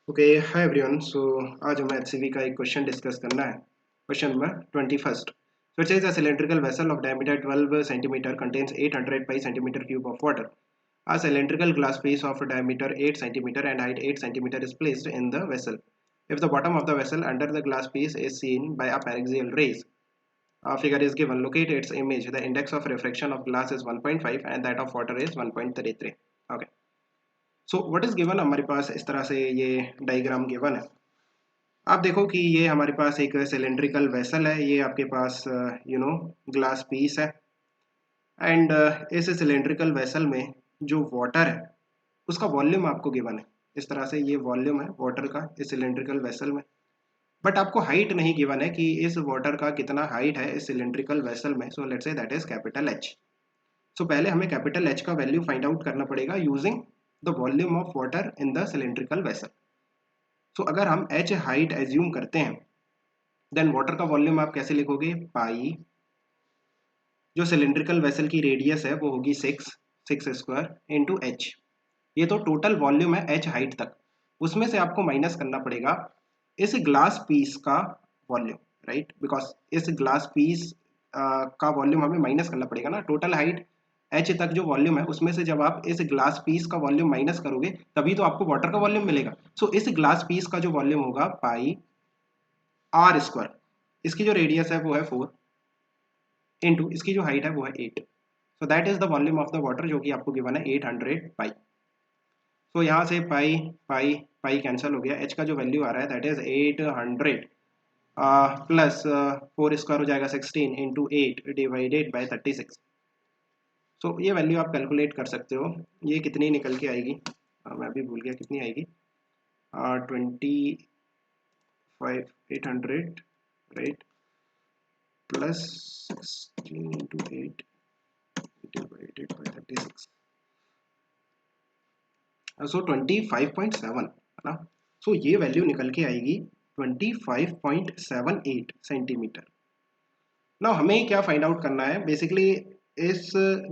Okay hi everyone. सो आज हमें HCV का एक क्वेश्चन डिस्कस करना है। Question number 21st। So it says a cylindrical vessel of diameter 12 centimeter contains 800 pi centimeter cube of water. A cylindrical glass piece of diameter 8 centimeter and height 8 centimeter is placed in the vessel. If the bottom of the vessel under the glass piece is seen by a paraxial rays, a figure is given. Locate its image. The index of refraction of glass is 1.5 and that of water is 1.33. Okay. So what is given, हमारे पास इस तरह से ये diagram given है। आप देखो कि ये हमारे पास एक सिलेंड्रिकल वेसल है, ये आपके पास ग्लास पीस है एंड इस सिलेंड्रिकल वेसल में जो वाटर है उसका वॉल्यूम आपको गिवन है। इस तरह से ये वॉल्यूम है वाटर का इस सिलेंड्रिकल वेसल में, बट आपको हाइट नहीं गिवन है कि इस वाटर का कितना हाइट है इस सिलेंड्रिकल वेसल में। So let's say that is capital H. So पहले हमें कैपिटल एच का वैल्यू फाइंड आउट करना पड़ेगा using the volume of water in the cylindrical vessel. So अगर हम एच हाइट एज्यूम करते हैं देन वाटर का वॉल्यूम आप कैसे लिखोगे, पाई जो सिलेंड्रिकल वेसल की रेडियस है वो होगी 6 स्क्वायर इंटू एच। ये तो टोटल वॉल्यूम है एच हाइट तक, उसमें से आपको माइनस करना पड़ेगा इस ग्लास पीस का वॉल्यूम, राइट, बिकॉज इस ग्लास पीस का वॉल्यूम हमें माइनस करना पड़ेगा ना। टोटल हाइट एच तक जो वॉल्यूम है उसमें से जब आप इस ग्लास पीस का वॉल्यूम माइनस करोगे तभी तो आपको वाटर का वॉल्यूम मिलेगा। सो इस ग्लास पीस का जो वॉल्यूम होगा पाई आर स्क्वायर, इसकी जो रेडियस है वो है 4 इंटू इसकी जो हाइट है वो है 8। So that is the volume of the water जो कि आपको गिवन है 800 पाई। सो यहाँ से पाई पाई पाई कैंसिल हो गया, एच का जो वैल्यू आ रहा है दैट इज 800 प्लस 4 स्क्वायर हो जाएगा 16 इंटू 8 डिवाइडेड बाई 36। सो ये वैल्यू आप कैलकुलेट कर सकते हो, ये कितनी निकल के आएगी, मैं भी भूल गया कितनी आएगी। 25 800 right plus 16 into 8 divided by 36, सो 25.7 है ना। सो ये वैल्यू निकल के आएगी 25.78 सेंटीमीटर। ना हमें क्या फाइंड आउट करना है बेसिकली, इस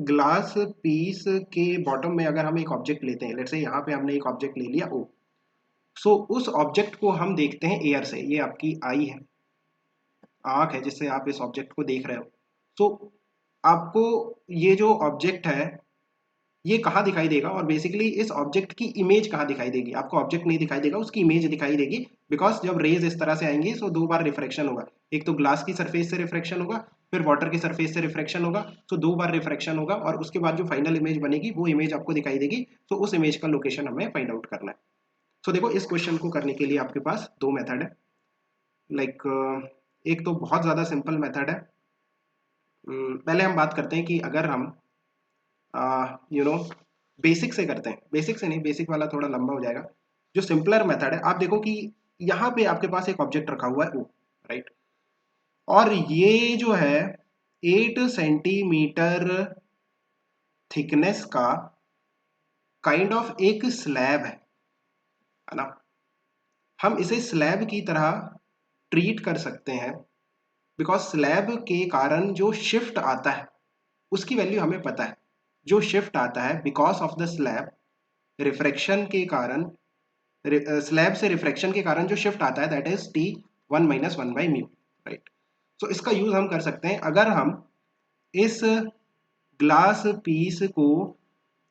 ग्लास पीस के बॉटम में अगर हम एक ऑब्जेक्ट लेते हैं, लेट्स से यहाँ पे हमने एक ऑब्जेक्ट ले लिया ओ, सो उस ऑब्जेक्ट को हम देखते हैं एयर से। ये आपकी आई है, आँख है जिससे आप इस ऑब्जेक्ट को देख रहे हो। सो आपको ये जो ऑब्जेक्ट है ये कहाँ दिखाई देगा, और बेसिकली इस ऑब्जेक्ट की इमेज कहाँ दिखाई देगी। आपको ऑब्जेक्ट नहीं दिखाई देगा, उसकी इमेज दिखाई देगी, बिकॉज जब रेज इस तरह से आएंगी सो दो बार रिफ्रैक्शन होगा। एक तो ग्लास की सरफेस से रिफ्रैक्शन होगा, फिर वाटर की सरफेस से रिफ्रैक्शन होगा। सो दो बार रिफ्रैक्शन होगा और उसके बाद जो फाइनल इमेज बनेगी वो इमेज आपको दिखाई देगी। तो उस इमेज का लोकेशन हमें फाइंड आउट करना है। सो देखो इस क्वेश्चन को करने के लिए आपके पास दो मेथड है। लाइक एक तो बहुत ज़्यादा सिंपल मेथड है। पहले हम बात करते हैं कि अगर हम यू नो बेसिक से करते हैं, बेसिक से नहीं, बेसिक वाला थोड़ा लंबा हो जाएगा। जो सिंपलर मेथड है, आप देखो कि यहाँ पे आपके पास एक ऑब्जेक्ट रखा हुआ है ओ, राइट, और ये जो है 8 सेंटीमीटर थिकनेस का काइंड ऑफ एक स्लैब है ना। हम इसे स्लैब की तरह ट्रीट कर सकते हैं बिकॉज स्लैब के कारण जो शिफ्ट आता है उसकी वैल्यू हमें पता है। जो शिफ्ट आता है because of the slab, refraction के कारण, स्लैब से रिफ्रैक्शन के कारण जो शिफ्ट आता है दैट इज टी 1 - 1/μ, राइट। सो इसका यूज हम कर सकते हैं अगर हम इस ग्लास पीस को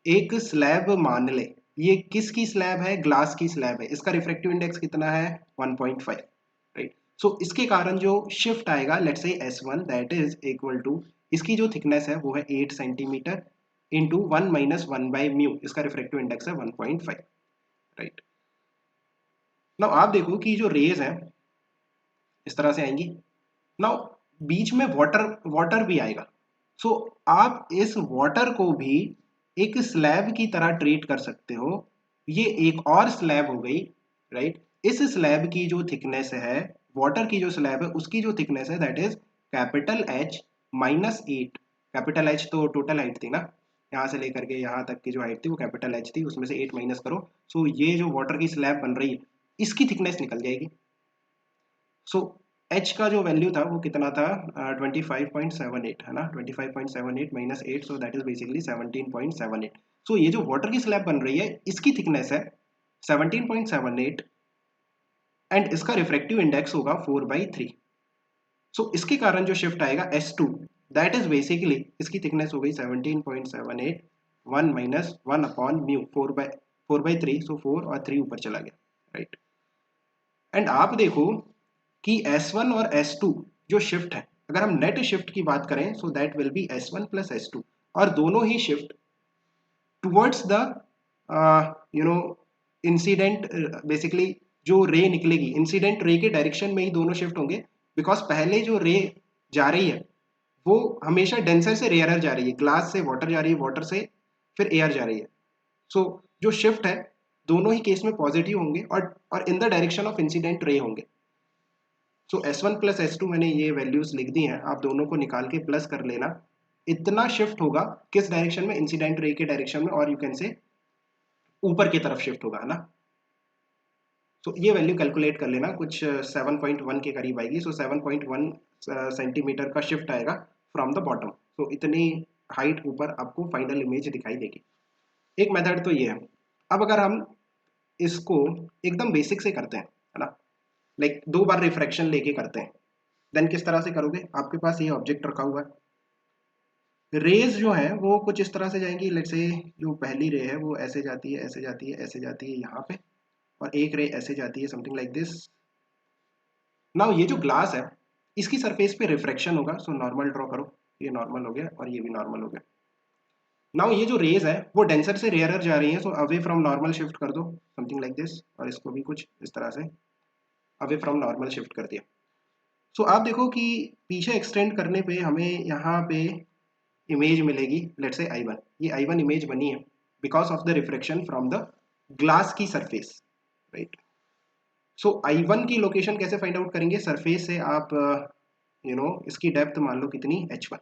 एक स्लैब मान ले। ये किसकी स्लैब है, ग्लास की स्लैब है, इसका रिफ्रैक्टिव इंडेक्स कितना है 1.5, राइट। सो इसके कारण जो शिफ्ट आएगा let's say S1 that is equal to, इसकी जो थिकनेस है वो है 8 सेंटीमीटर इंटू 1 - 1/μ, इसका रिफ्रैक्टिव इंडेक्स है 1.5, राइट। नाउ आप देखो कि जो रेज है इस तरह से आएंगी। नाउ बीच में वाटर वाटर भी आएगा। सो आप इस वाटर को भी एक स्लैब की तरह ट्रीट कर सकते हो। ये एक और स्लैब हो गई, राइट। इस स्लैब की जो थिकनेस है, वाटर की जो स्लैब है उसकी जो थिकनेस है that is capital H -8। Capital H तो टोटल हाइट थी ना, यहाँ से लेकर के यहाँ तक की जो हाइट थी वो कैपिटल एच थी, उसमें से 8 माइनस करो। सो ये जो वाटर की स्लैब बन रही है इसकी थिकनेस निकल जाएगी। सो एच का जो वैल्यू था वो कितना था 25.78 है ना, 25.78 -8, सो दैट इज बेसिकली 17.78। सो ये जो वाटर की स्लैब बन रही है इसकी थिकनेस है 17.78 एंड इसका रिफ्रैक्टिव इंडेक्स होगा 4/3। सो इसके कारण जो शिफ्ट आएगा S2, दैट इज बेसिकली इसकी थिकनेस हो गई 17.78, 1 माइनस 1 अपॉन म्यू 4/3, सो 4 और 3 ऊपर चला गया, राइट। एंड आप देखो कि S1 और S2 जो शिफ्ट है, अगर हम नेट शिफ्ट की बात करें so that will be S1 plus S2, और दोनों ही shift towards the you know incident, basically जो रे निकलेगी इंसिडेंट रे के डायरेक्शन में ही दोनों शिफ्ट होंगे, बिकॉज पहले जो रे जा रही है वो हमेशा डेंसर से रेयरर जा रही है, ग्लास से वाटर जा रही है, वाटर से फिर एयर जा रही है। सो जो शिफ्ट है दोनों ही केस में पॉजिटिव होंगे और in the direction of incident ray होंगे। सो S1 प्लस S2 मैंने ये वैल्यूज लिख दी हैं, आप दोनों को निकाल के प्लस कर लेना। इतना शिफ्ट होगा किस डायरेक्शन में, इंसिडेंट रे के डायरेक्शन में, और यू कैन से ऊपर की तरफ शिफ्ट होगा, है ना। तो ये वैल्यू कैलकुलेट कर लेना, कुछ 7.1 के करीब आएगी। सो 7.1 सेंटीमीटर का शिफ्ट आएगा फ्रॉम द बॉटम। तो इतनी हाइट ऊपर आपको फाइनल इमेज दिखाई देगी। एक मेथड तो ये है। अब अगर हम इसको एकदम बेसिक से करते हैं, है ना, लाइक 2 बार रिफ्रैक्शन लेके करते हैं, देन किस तरह से करोगे। आपके पास ये ऑब्जेक्ट रखा हुआ है, रेज जो है वो कुछ इस तरह से जाएंगी। लेट्स से जो पहली रे है वो ऐसे जाती है, ऐसे जाती है, ऐसे जाती है यहाँ पे, और एक रे ऐसे जाती है, समथिंग लाइक दिस। नाउ ये जो ग्लास है इसकी सरफेस पे रिफ्रैक्शन होगा, सो नॉर्मल ड्रॉ करो, ये नॉर्मल हो गया और ये भी नॉर्मल हो गया। नाउ ये जो रेज है वो डेंसर से रेयरर जा रही है, so away from normal shift कर दो, समथिंग लाइक दिस, और इसको भी कुछ इस तरह से अवे फ्रॉम नॉर्मल शिफ्ट कर दिया। सो आप देखो कि पीछे एक्सटेंड करने पे हमें यहाँ पे इमेज मिलेगी, लेट्स से I1। ये I1 इमेज बनी है because of the reflection from the glass की सरफेस, राइट। सो I1 की लोकेशन कैसे फाइंड आउट करेंगे, सरफेस से आप इसकी डेप्थ मान लो कितनी, H1।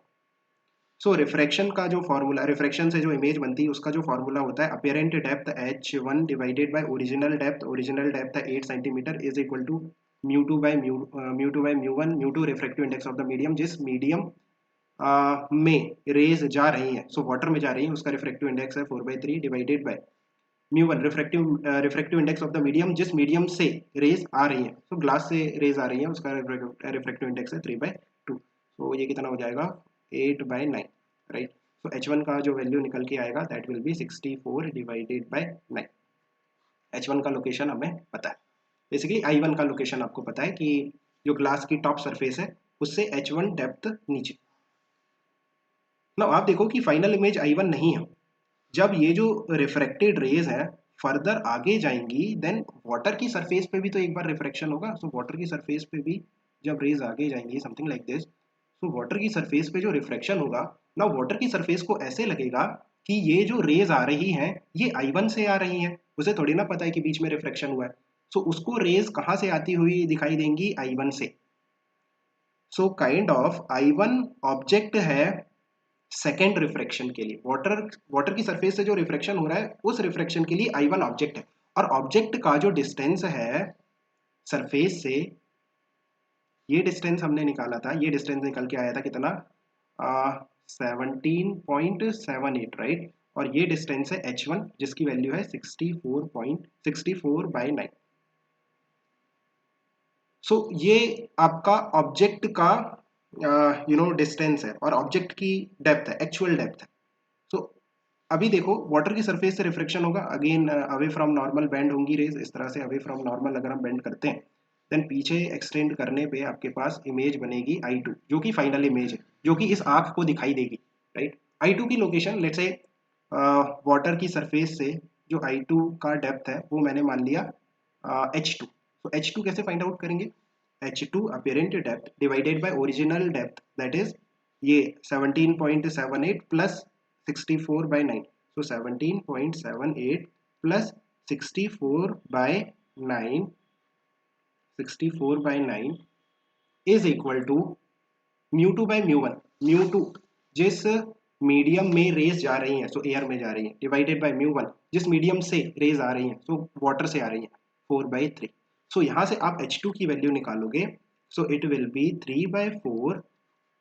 सो रिफ्रैक्शन का जो फॉर्मूला, रिफ्रैक्शन से जो इमेज बनती है उसका जो फॉर्मूला होता है, apparent depth H1 divided by original depth है 8 centimetre, is equal to म्यू2 by म्यू1, mu refractive index of the medium, जिस मीडियम में रेज जा रही हैं, सो वाटर में जा रही हैं, उसका रिफ्रैक्टिव इंडेक्स है 4/3 डिवाइडेड बाय म्यू1 refractive index of the medium, जिस मीडियम से रेज आ रही हैं, सो ग्लास से रेज आ रही हैं, उसका रिफ्रैक्टिव इंडेक्स है 3/2। सो ये कितना हो जाएगा, 8/9, राइट। सो H1 का जो वैल्यू निकल के आएगा that will B 64 divided by 9। H1 का लोकेशन हमें पता है, बेसिकली I1 का लोकेशन आपको पता है कि जो ग्लास की टॉप सरफेस है उससे H1 डेप्थ नीचे। ना आप देखो कि फाइनल इमेज I1 नहीं है। जब ये जो रिफ्रैक्टेड रेज हैं फर्दर आगे जाएंगी, देन वाटर की सरफेस पे भी तो एक बार रिफ्रैक्शन होगा। सो वाटर की सरफेस पे भी जब रेज आगे जाएंगी, something like this, so water की सरफेस पे जो रिफ्रैक्शन होगा, ना वाटर की सरफेस को ऐसे लगेगा कि ये जो रेज आ रही हैं ये I1 से आ रही हैं, उसे थोड़ी ना पता है कि बीच में रिफ्रैक्शन हुआ है। सो उसको रेज कहाँ से आती हुई दिखाई देंगी, I1 से। So kind of I1 object है सेकेंड रिफ्रैक्शन के लिए, वाटर वाटर की सरफेस से जो रिफ्रैक्शन हो रहा है उस रिफ्रैक्शन के लिए I1 ऑब्जेक्ट है। और ऑब्जेक्ट का जो डिस्टेंस है सरफेस से, ये डिस्टेंस हमने निकाला था, ये डिस्टेंस निकल के आया था कितना, 17.78, राइट। और ये डिस्टेंस है H1 जिसकी वैल्यू है 64.64/9। सो ये आपका ऑब्जेक्ट का डिस्टेंस है और ऑब्जेक्ट की डेप्थ है, एक्चुअल डेप्थ है। सो अभी देखो वाटर की सरफेस से रिफ्लेक्शन होगा, again away from normal bend होंगी रेज, इस तरह से अवे फ्रॉम नॉर्मल अगर हम बेंड करते हैं, देन पीछे एक्सटेंड करने पे आपके पास इमेज बनेगी I2 जो कि फाइनल इमेज है, जो कि इस आंख को दिखाई देगी, राइट। I2 की लोकेशन लेट्स से वाटर की सरफेस से जो I2 का डेप्थ है वो मैंने मान लिया H2। तो H2 कैसे फाइंड आउट करेंगे, H2 apparent depth divided by original depth, that is ये 17.78 plus 64/9। So 17.78 plus 64/9, 64/9 is equal to म्यू2 by म्यू1, म्यू2 जिस मीडियम में रेज जा रही हैं, सो एयर में जा रही हैं, डिवाइडेड बाय म्यू1 जिस मीडियम से रेज आ रही हैं, सो वाटर से आ रही हैं, 4/3। सो यहाँ से आप H2 की वैल्यू निकालोगे, so it will be 3/4,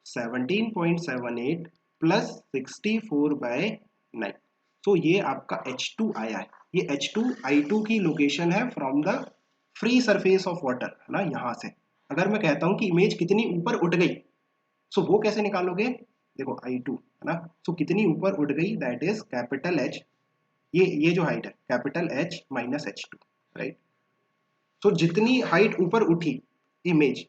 17.78 plus 64/9। सो ये आपका H2 आया है। ये H2 I2 की लोकेशन है from the free surface of water, है ना, यहाँ से अगर मैं कहता हूँ कि इमेज कितनी ऊपर उठ गई, सो वो कैसे निकालोगे, देखो I2 है ना, सो कितनी ऊपर उठ गई, दैट इज कैपिटल H, ये जो हाइट है capital H minus H2, right. So जितनी हाइट ऊपर उठी इमेज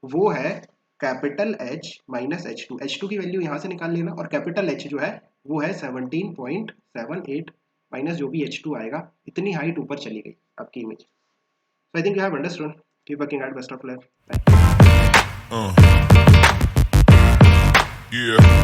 वो है capital H minus H2, H2 की वैल्यू यहाँ से निकाल लेना, और कैपिटल H जो है वो है 17.78 माइनस जो भी H2 आएगा, इतनी हाइट ऊपर चली गई आपकी image. So I think you have understood, keep working hard, best of luck. Yeah.